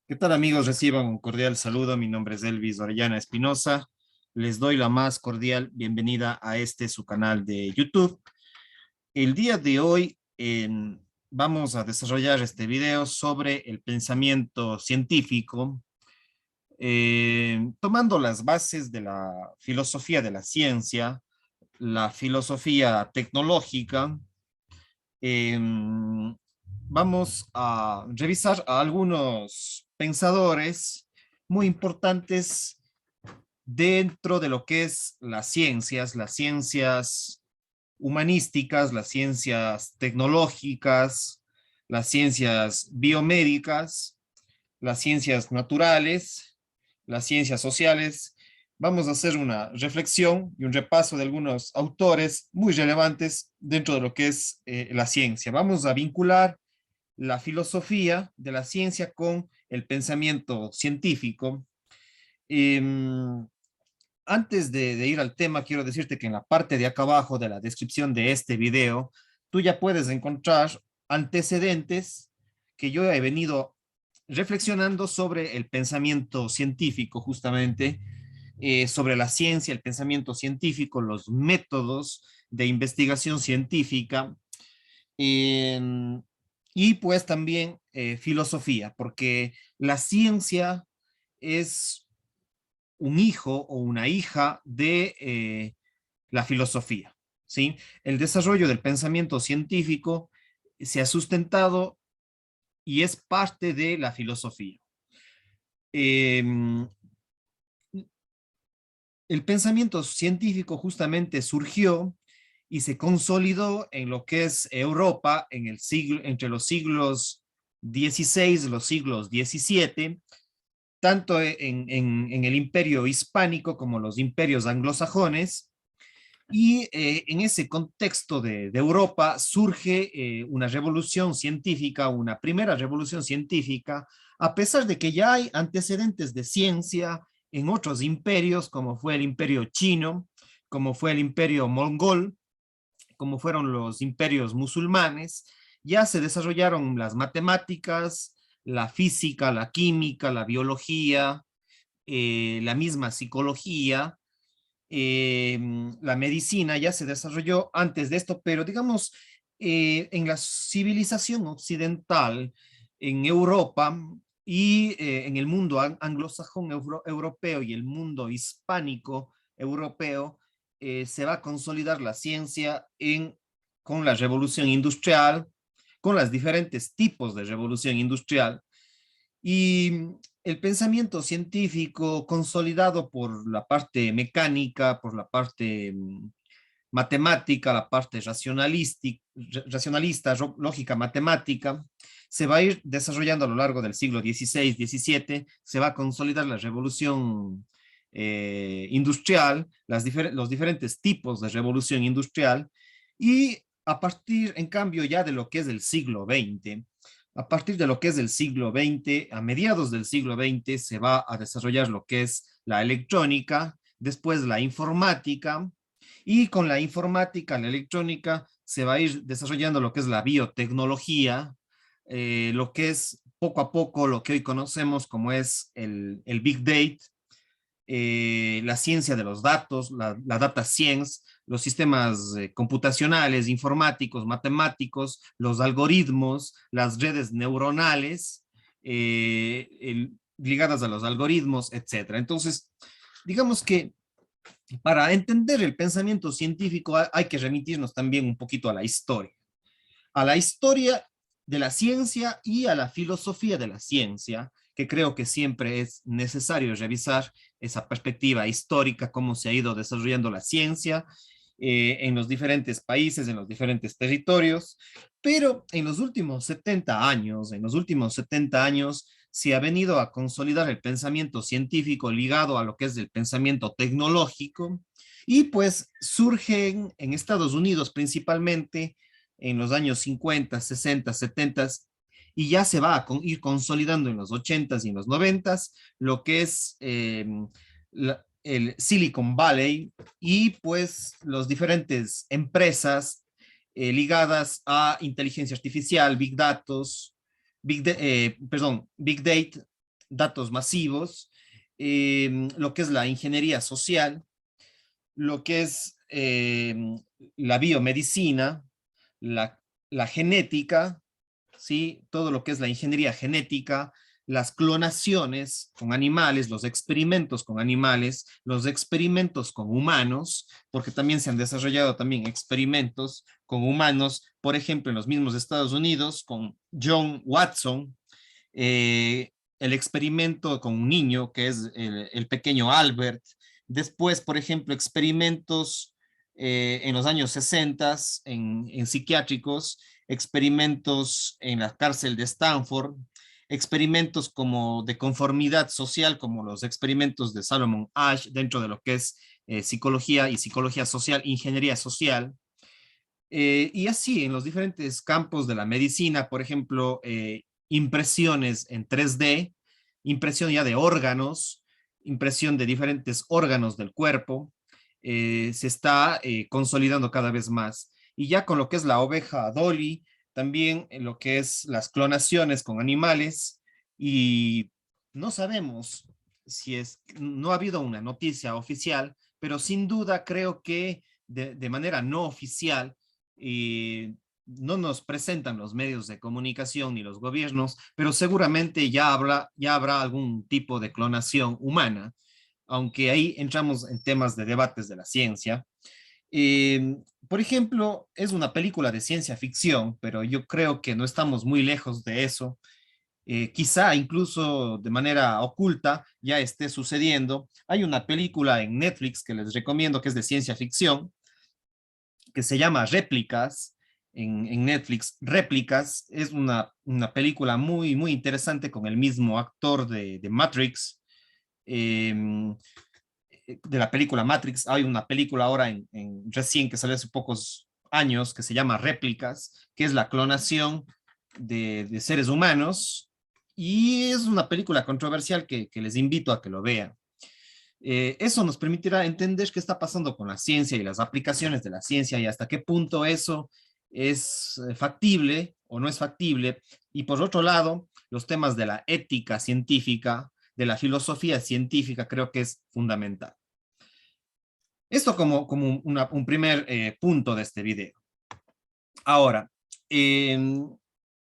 ¿Qué tal, amigos? Reciban un cordial saludo. Mi nombre es Elvis Orellana Espinosa. Les doy la más cordial bienvenida a su canal de YouTube. El día de hoy vamos a desarrollar este video sobre el pensamiento científico, tomando las bases de la filosofía de la ciencia, la filosofía tecnológica. Vamos a revisar a algunos pensadores muy importantes dentro de lo que es las ciencias humanísticas, las ciencias tecnológicas, las ciencias biomédicas, las ciencias naturales, las ciencias sociales. Vamos a hacer una reflexión y un repaso de algunos autores muy relevantes dentro de lo que es la ciencia. Vamos a vincular la filosofía de la ciencia con el pensamiento científico. Eh, Antes de ir al tema, quiero decirte que en la parte de acá abajo de la descripción de este video, tú ya puedes encontrar antecedentes que yo he venido reflexionando sobre el pensamiento científico, justamente, sobre la ciencia, el pensamiento científico, los métodos de investigación científica, eh, y pues también filosofía, porque la ciencia es un hijo o una hija de la filosofía, ¿sí? El desarrollo del pensamiento científico se ha sustentado y es parte de la filosofía. Eh, el pensamiento científico justamente surgió y se consolidó en lo que es Europa en el siglo, entre los siglos XVI y los siglos XVII, tanto en el imperio hispánico como los imperios anglosajones. Y en ese contexto de Europa surge una revolución científica, una primera revolución científica, a pesar de que ya hay antecedentes de ciencia en otros imperios, como fue el imperio chino, como fue el imperio mongol, como fueron los imperios musulmanes. Ya se desarrollaron las matemáticas, la física, la química, la biología, la misma psicología, eh, la medicina ya se desarrolló antes de esto, pero digamos, en la civilización occidental, en Europa y en el mundo anglosajón europeo y el mundo hispánico europeo, se va a consolidar la ciencia con la revolución industrial, con los diferentes tipos de revolución industrial, y el pensamiento científico consolidado por la parte mecánica, por la parte matemática, la parte racionalista, lógica matemática, se va a ir desarrollando a lo largo del siglo XVI, XVII, se va a consolidar la revolución industrial, los diferentes tipos de revolución industrial, y a partir, en cambio, ya de lo que es el siglo XX, a partir de lo que es el siglo XX, a mediados del siglo XX, se va a desarrollar lo que es la electrónica, después la informática, y con la informática, la electrónica, se va a ir desarrollando lo que es la biotecnología, lo que es poco a poco lo que hoy conocemos como es el Big Data, la ciencia de los datos, la data science, los sistemas computacionales, informáticos, matemáticos, los algoritmos, las redes neuronales ligadas a los algoritmos, etcétera. Entonces, digamos que para entender el pensamiento científico hay que remitirnos también un poquito a la historia de la ciencia y a la filosofía de la ciencia, que creo que siempre es necesario revisar esa perspectiva histórica, cómo se ha ido desarrollando la ciencia en los diferentes países, en los diferentes territorios, pero en los últimos 70 años se ha venido a consolidar el pensamiento científico ligado a lo que es el pensamiento tecnológico, y pues surgen en Estados Unidos principalmente en los años 50, 60, 70, y ya se va a ir consolidando en los 80 y en los 90 lo que es el Silicon Valley, y pues las diferentes empresas ligadas a inteligencia artificial, Big Data, Big Data, datos masivos, lo que es la ingeniería social, lo que es la biomedicina, la, la genética, ¿sí? Todo lo que es la ingeniería genética, las clonaciones con animales, los experimentos con animales, los experimentos con humanos, porque también se han desarrollado también experimentos con humanos, por ejemplo, en los mismos Estados Unidos, con John Watson, el experimento con un niño, que es el pequeño Albert. Después, por ejemplo, experimentos en los años 60 en psiquiátricos, experimentos en la cárcel de Stanford, experimentos como de conformidad social, como los experimentos de Salomon Asch dentro de lo que es psicología y psicología social, ingeniería social. Y así en los diferentes campos de la medicina, por ejemplo, impresiones en 3D, impresión ya de órganos, impresión de diferentes órganos del cuerpo, se está consolidando cada vez más. Y ya con lo que es la oveja Dolly, también en lo que es las clonaciones con animales, y no sabemos si es, no ha habido una noticia oficial, pero sin duda creo que de manera no oficial, no nos presentan los medios de comunicación ni los gobiernos, pero seguramente ya habrá algún tipo de clonación humana, aunque ahí entramos en temas de debates de la ciencia. Por ejemplo, es una película de ciencia ficción, pero yo creo que no estamos muy lejos de eso. Quizá incluso de manera oculta ya esté sucediendo. Hay una película en Netflix que les recomiendo que es de ciencia ficción, que se llama Réplicas en Netflix. Réplicas es una película muy, muy interesante con el mismo actor de Matrix, eh, de la película Matrix. Hay una película ahora recién que salió hace pocos años que se llama Réplicas, que es la clonación de seres humanos, y es una película controversial que les invito a que lo vean. Eso nos permitirá entender qué está pasando con la ciencia y las aplicaciones de la ciencia y hasta qué punto eso es factible o no es factible. Y por otro lado, los temas de la ética científica, de la filosofía científica, creo que es fundamental. Esto como un primer punto de este video. Ahora, eh,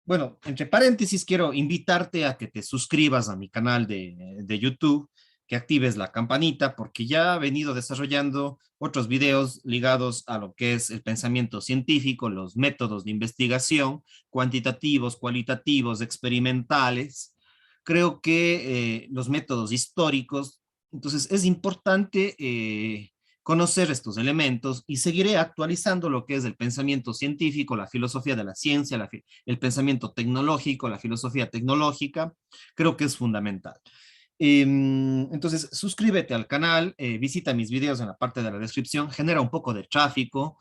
bueno, entre paréntesis, quiero invitarte a que te suscribas a mi canal de YouTube, que actives la campanita, porque ya he venido desarrollando otros videos ligados a lo que es el pensamiento científico, los métodos de investigación, cuantitativos, cualitativos, experimentales. Creo que los métodos históricos, entonces es importante conocer estos elementos y seguiré actualizando lo que es el pensamiento científico, la filosofía de la ciencia, el pensamiento tecnológico, la filosofía tecnológica. Creo que es fundamental. Entonces, suscríbete al canal, visita mis videos en la parte de la descripción, genera un poco de tráfico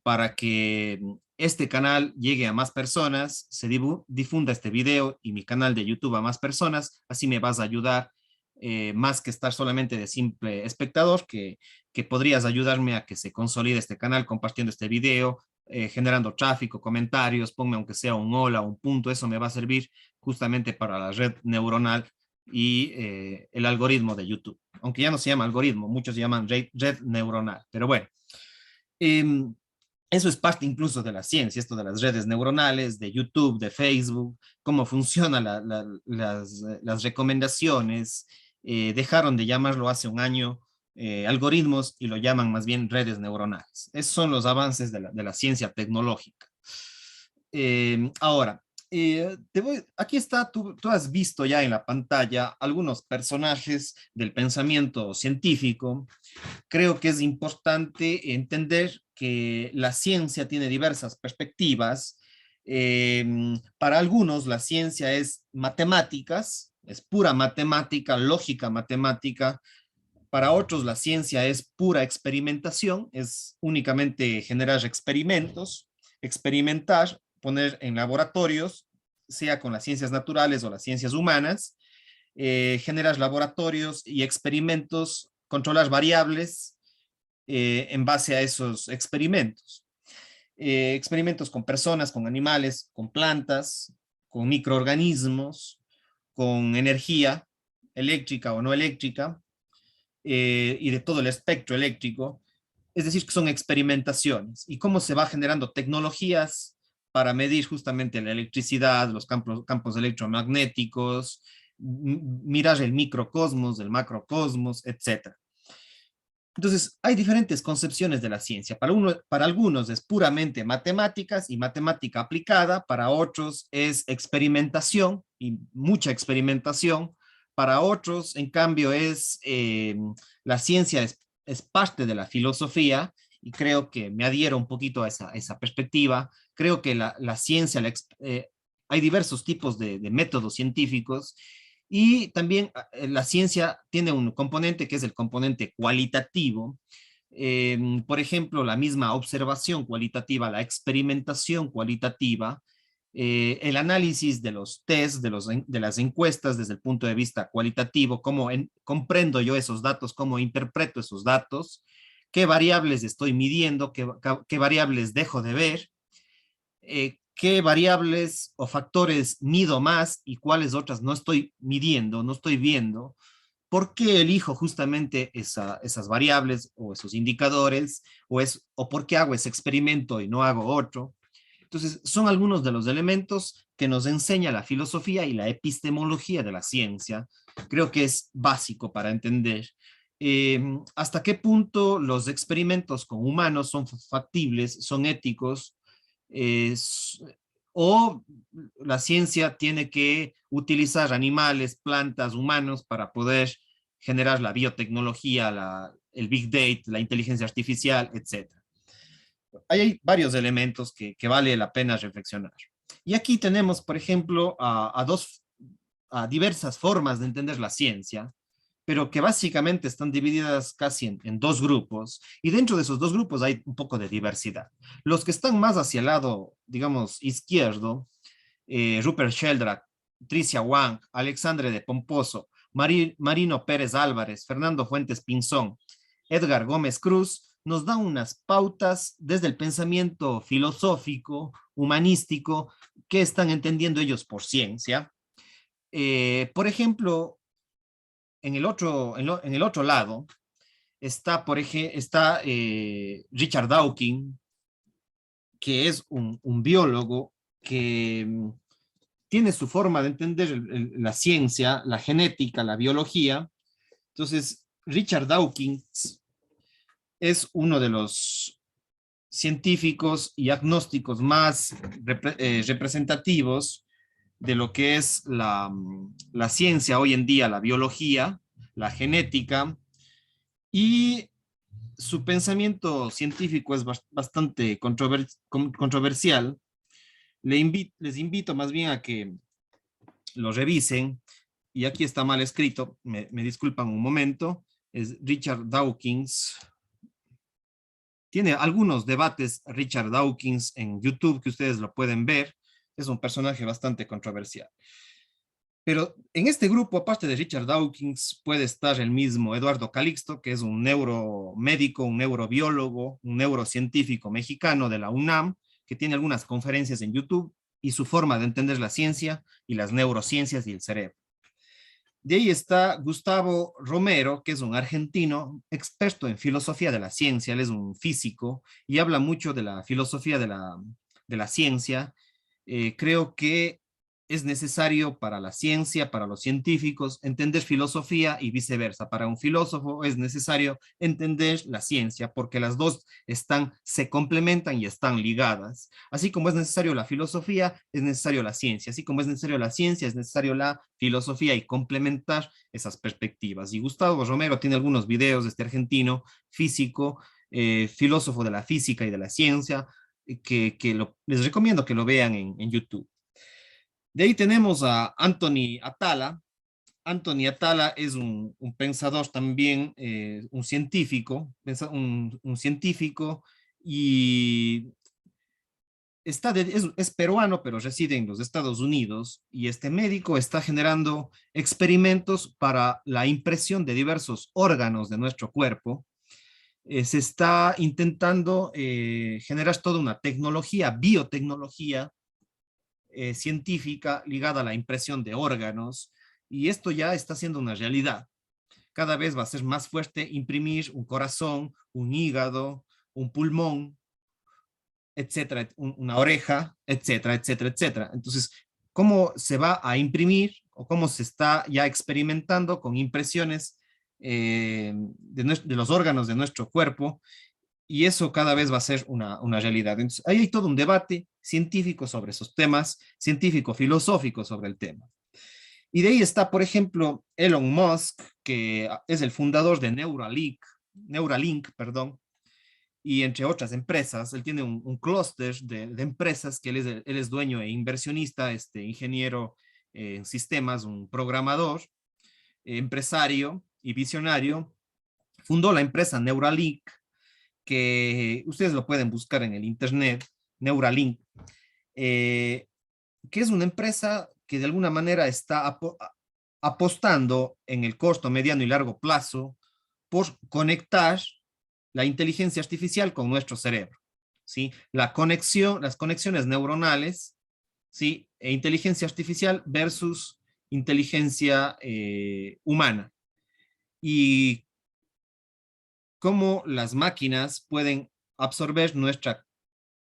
para que este canal llegue a más personas, se difunda este video y mi canal de YouTube a más personas, así me vas a ayudar más que estar solamente de simple espectador, que podrías ayudarme a que se consolide este canal compartiendo este video, generando tráfico, comentarios, ponme aunque sea un hola, un punto, eso me va a servir justamente para la red neuronal y el algoritmo de YouTube. Aunque ya no se llama algoritmo, muchos llaman red neuronal, pero bueno. Eh, Eso es parte incluso de la ciencia, esto de las redes neuronales, de YouTube, de Facebook, cómo funcionan las recomendaciones. Dejaron de llamarlo hace un año algoritmos y lo llaman más bien redes neuronales. Esos son los avances de la ciencia tecnológica. Ahora, aquí está, tú has visto ya en la pantalla algunos personajes del pensamiento científico. Creo que es importante entender que la ciencia tiene diversas perspectivas. Eh, para algunos la ciencia es matemáticas, es pura matemática, lógica matemática. Para otros la ciencia es pura experimentación, es únicamente generar experimentos, experimentar, poner en laboratorios, sea con las ciencias naturales o las ciencias humanas, generar laboratorios y experimentos, controlar variables en base a esos experimentos. Experimentos con personas, con animales, con plantas, con microorganismos, con energía. eléctrica o no eléctrica, y de todo el espectro eléctrico. Es decir, que son experimentaciones y cómo se va generando tecnologías para medir justamente la electricidad, los campos electromagnéticos, mirar el microcosmos, el macrocosmos, etc. Entonces, hay diferentes concepciones de la ciencia. Para algunos es puramente matemáticas y matemática aplicada, para otros es experimentación y mucha experimentación, para otros, en cambio, la ciencia es parte de la filosofía y creo que me adhiero un poquito a esa perspectiva. Creo que la ciencia, hay diversos tipos de métodos científicos y también la ciencia tiene un componente que es el componente cualitativo. Por ejemplo, la misma observación cualitativa, la experimentación cualitativa, el análisis de los test, de las encuestas desde el punto de vista cualitativo, cómo comprendo yo esos datos, cómo interpreto esos datos, qué variables estoy midiendo, qué variables dejo de ver, qué variables o factores mido más y cuáles otras no estoy midiendo, no estoy viendo, por qué elijo justamente esas variables o esos indicadores, o por qué hago ese experimento y no hago otro. Entonces, son algunos de los elementos que nos enseña la filosofía y la epistemología de la ciencia. Creo que es básico para entender hasta qué punto los experimentos con humanos son factibles, son éticos, es, o la ciencia tiene que utilizar animales, plantas, humanos para poder generar la biotecnología, el big data, la inteligencia artificial, etc. Hay varios elementos que vale la pena reflexionar. Y aquí tenemos, por ejemplo, a diversas formas de entender la ciencia, pero que básicamente están divididas casi en dos grupos, y dentro de esos dos grupos hay un poco de diversidad. Los que están más hacia el lado, digamos, izquierdo, Rupert Sheldrake, Tricia Wang, Alexandre de Pomposo, Marino Pérez Álvarez, Fernando Fuentes Pinzón, Edgar Gómez Cruz, nos dan unas pautas desde el pensamiento filosófico, humanístico, que están entendiendo ellos por ciencia. Por ejemplo, en el otro lado está, Richard Dawkins, que es un biólogo que tiene su forma de entender la ciencia, la genética, la biología. Entonces, Richard Dawkins es uno de los científicos y agnósticos más representativos de lo que es la ciencia hoy en día, la biología, la genética, y su pensamiento científico es bastante controversial. Les invito más bien a que lo revisen, y aquí está mal escrito, me disculpan un momento, es Richard Dawkins. Tiene algunos debates Richard Dawkins en YouTube que ustedes lo pueden ver, es un personaje bastante controversial. Pero en este grupo, aparte de Richard Dawkins, puede estar el mismo Eduardo Calixto, que es un neuromédico, un neurobiólogo, un neurocientífico mexicano de la UNAM, que tiene algunas conferencias en YouTube, y su forma de entender la ciencia y las neurociencias y el cerebro. De ahí está Gustavo Romero, que es un argentino experto en filosofía de la ciencia. Él es un físico y habla mucho de la filosofía de la ciencia. Creo que es necesario para la ciencia, para los científicos, entender filosofía y viceversa. Para un filósofo es necesario entender la ciencia porque las dos se complementan y están ligadas. Así como es necesario la filosofía, es necesario la ciencia. Así como es necesario la ciencia, es necesario la filosofía y complementar esas perspectivas. Y Gustavo Romero tiene algunos videos de este argentino físico, filósofo de la física y de la ciencia, les recomiendo que lo vean en YouTube. De ahí tenemos a Anthony Atala. Anthony Atala es un pensador también, un científico, un científico, y es peruano, pero reside en los Estados Unidos, y este médico está generando experimentos para la impresión de diversos órganos de nuestro cuerpo. Se está intentando generar toda una tecnología, biotecnología, científica ligada a la impresión de órganos, y esto ya está siendo una realidad. Cada vez va a ser más fuerte imprimir un corazón, un hígado, un pulmón, etcétera, una oreja, etcétera, etcétera, etcétera. Entonces, ¿cómo se va a imprimir o cómo se está ya experimentando con impresiones de los órganos de nuestro cuerpo? Y eso cada vez va a ser una realidad. Entonces, ahí hay todo un debate científico sobre esos temas, científico-filosófico sobre el tema. Y de ahí está, por ejemplo, Elon Musk, que es el fundador de Neuralink, perdón, y entre otras empresas, él tiene un clúster de empresas que él es dueño e inversionista, ingeniero en sistemas, un programador, empresario y visionario. Fundó la empresa Neuralink, que ustedes lo pueden buscar en el internet, Neuralink, eh, que es una empresa que de alguna manera está apostando en el corto, mediano y largo plazo por conectar la inteligencia artificial con nuestro cerebro, ¿sí? Las conexiones neuronales, ¿sí? E inteligencia artificial versus inteligencia humana. Y cómo las máquinas pueden absorber nuestra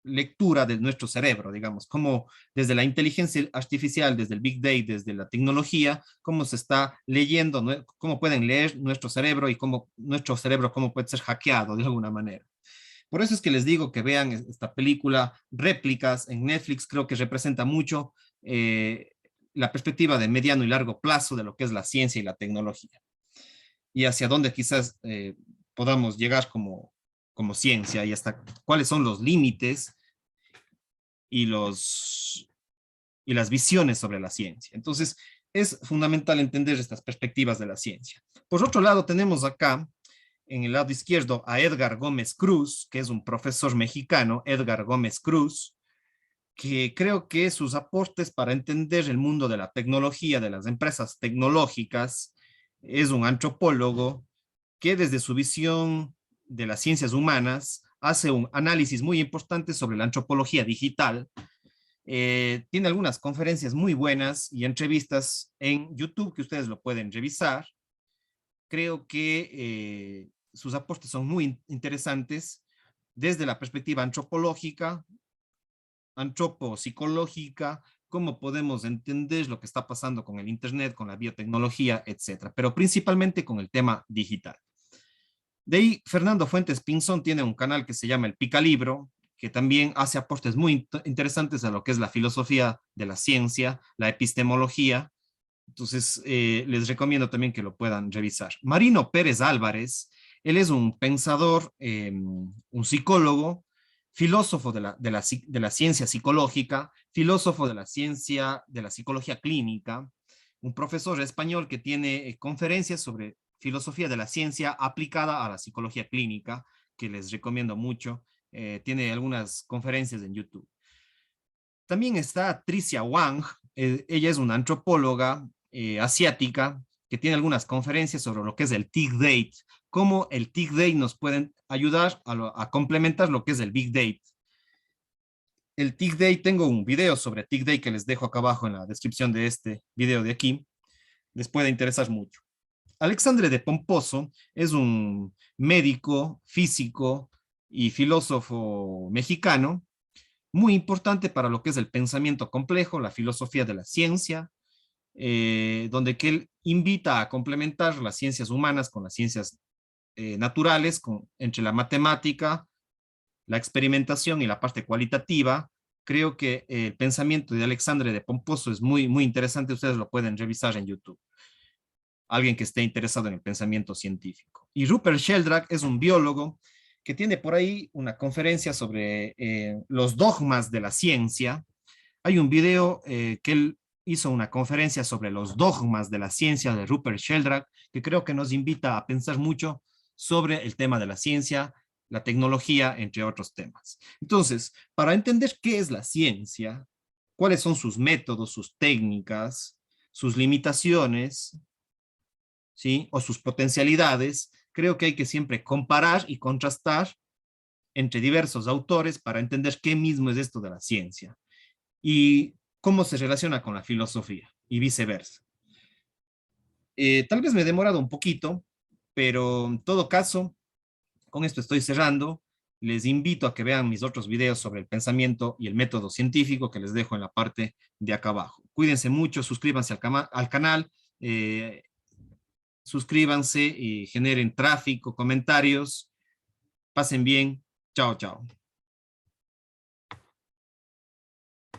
lectura de nuestro cerebro, digamos, cómo desde la inteligencia artificial, desde el Big Data, desde la tecnología, cómo se está leyendo, cómo pueden leer nuestro cerebro y cómo nuestro cerebro cómo puede ser hackeado de alguna manera. Por eso es que les digo que vean esta película, Réplicas en Netflix, creo que representa mucho la perspectiva de mediano y largo plazo de lo que es la ciencia y la tecnología y hacia dónde quizás podamos llegar como ciencia y hasta cuáles son los límites y, y las visiones sobre la ciencia. Entonces, es fundamental entender estas perspectivas de la ciencia. Por otro lado, tenemos acá, en el lado izquierdo, a Edgar Gómez Cruz, que es un profesor mexicano, Edgar Gómez Cruz, que creo que sus aportes para entender el mundo de la tecnología, de las empresas tecnológicas, es un antropólogo que desde su visión de las ciencias humanas hace un análisis muy importante sobre la antropología digital. Tiene algunas conferencias muy buenas y entrevistas en YouTube que ustedes lo pueden revisar. Creo que sus aportes son muy interesantes desde la perspectiva antropológica, antropopsicológica, cómo podemos entender lo que está pasando con el Internet, con la biotecnología, etcétera, pero principalmente con el tema digital. De ahí, Fernando Fuentes Pinzón tiene un canal que se llama El Picalibro, que también hace aportes muy interesantes a lo que es la filosofía de la ciencia, la epistemología. Entonces, les recomiendo también que lo puedan revisar. Marino Pérez Álvarez, él es un pensador, un psicólogo, filósofo de la ciencia psicológica, filósofo de la ciencia de la psicología clínica, un profesor español que tiene conferencias sobre filosofía de la ciencia aplicada a la psicología clínica, que les recomiendo mucho. Tiene algunas conferencias en YouTube. También está Tricia Wang, ella es una antropóloga asiática que tiene algunas conferencias sobre lo que es el Big Data, cómo el Big Data nos pueden ayudar a complementar lo que es el Big Data. El Big Data, tengo un video sobre Big Data que les dejo acá abajo en la descripción de este video de aquí, les puede interesar mucho. Alexandre de Pomposo es un médico, físico y filósofo mexicano, muy importante para lo que es el pensamiento complejo, la filosofía de la ciencia, donde que él invita a complementar las ciencias humanas con las ciencias naturales, entre la matemática, la experimentación y la parte cualitativa. Creo que el pensamiento de Alexandre de Pomposo es muy, muy interesante, ustedes lo pueden revisar en YouTube. Alguien que esté interesado en el pensamiento científico. Y Rupert Sheldrake es un biólogo que tiene por ahí una conferencia sobre los dogmas de la ciencia. Hay un video que él hizo una conferencia sobre los dogmas de la ciencia de Rupert Sheldrake, que creo que nos invita a pensar mucho sobre el tema de la ciencia, la tecnología, entre otros temas. Entonces, para entender qué es la ciencia, cuáles son sus métodos, sus técnicas, sus limitaciones, ¿sí? O sus potencialidades, creo que hay que siempre comparar y contrastar entre diversos autores para entender qué mismo es esto de la ciencia y cómo se relaciona con la filosofía y viceversa. Tal vez me he demorado un poquito, pero en todo caso, con esto estoy cerrando. Les invito a que vean mis otros videos sobre el pensamiento y el método científico que les dejo en la parte de acá abajo. Cuídense mucho, suscríbanse al canal, eh, suscríbanse y generen tráfico, comentarios. Pasen bien. Chao, chao.